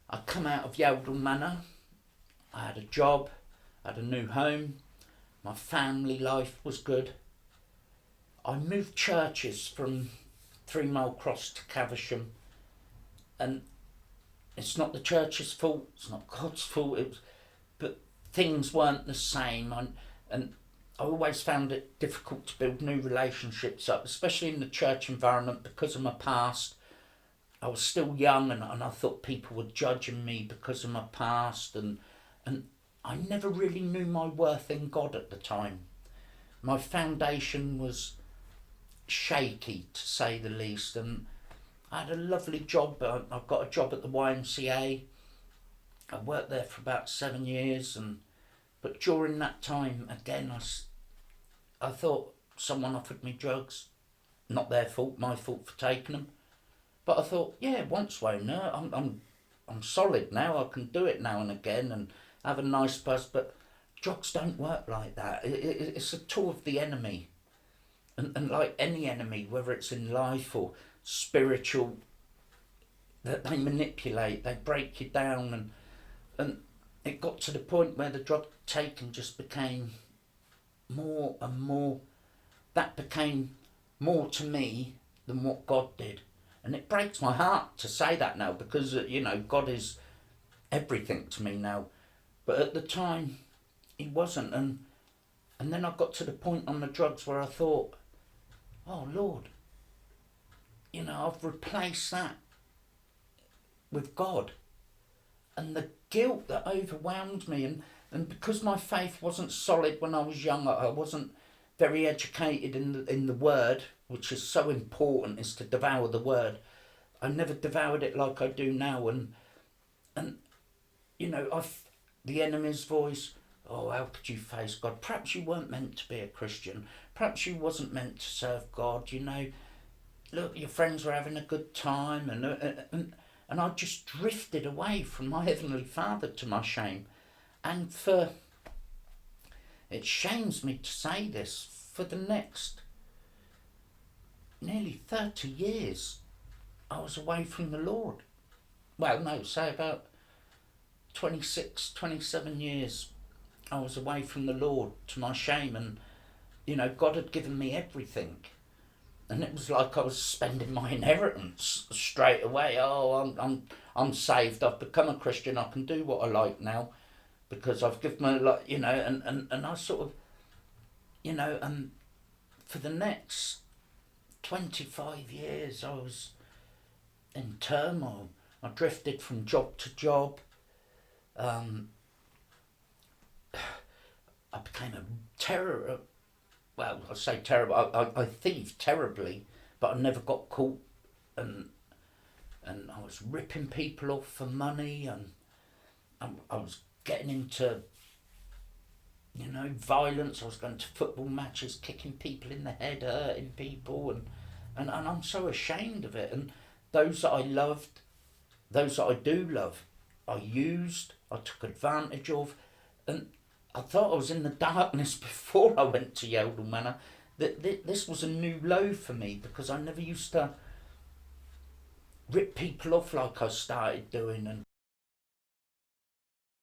I come out of Yeldon Manor. I had a job, I had a new home, my family life was good. I moved churches from 3 Mile Cross to Caversham, and it's not the church's fault, it's not God's fault, but things weren't the same, and I always found it difficult to build new relationships up, especially in the church environment because of my past. I was still young, and I thought people were judging me because of my past, and I never really knew my worth in God at the time. My foundation was shaky, to say the least, and I had a lovely job. I got a job at the YMCA. I worked there for about 7 years, but during that time, again, I thought someone offered me drugs. Not their fault, my fault for taking them. But I thought, yeah, once Wona, I'm solid now. I can do it now and again and have a nice buzz. But drugs don't work like that. It's a tool of the enemy, and like any enemy, whether it's in life or spiritual, that they manipulate, they break you down, and it got to the point where the drug taking just became more and more. That became more to me than what God did. And it breaks my heart to say that now, because God is everything to me now. But at the time, he wasn't. And then I got to the point on the drugs where I thought, oh Lord, I've replaced that with God. And the guilt that overwhelmed me, and because my faith wasn't solid when I was young, I wasn't very educated in the word, which is so important, is to devour the word. I never devoured it like I do now, and the enemy's voice, oh, how could you face God? Perhaps you weren't meant to be a Christian. Perhaps you wasn't meant to serve God. Look, your friends were having a good time, and I just drifted away from my Heavenly Father, to my shame. And it shames me to say this, for the next nearly 30 years, I was away from the Lord. Well, no, say about 26, 27 years, I was away from the Lord, to my shame. And, God had given me everything. And it was like I was spending my inheritance straight away. Oh, I'm saved. I've become a Christian. I can do what I like now, because I've given my life. And I sort of, and for the next 25 years, I was in turmoil. I drifted from job to job. I became a terror. Well, I say terrible. I thieved terribly, but I never got caught. And I was ripping people off for money, and I was getting into, violence. I was going to football matches, kicking people in the head, hurting people, and I'm so ashamed of it. And those that I loved, those that I do love, I used, I took advantage of, and I thought I was in the darkness before I went to Yeldon Manor. This was a new low for me, because I never used to rip people off like I started doing,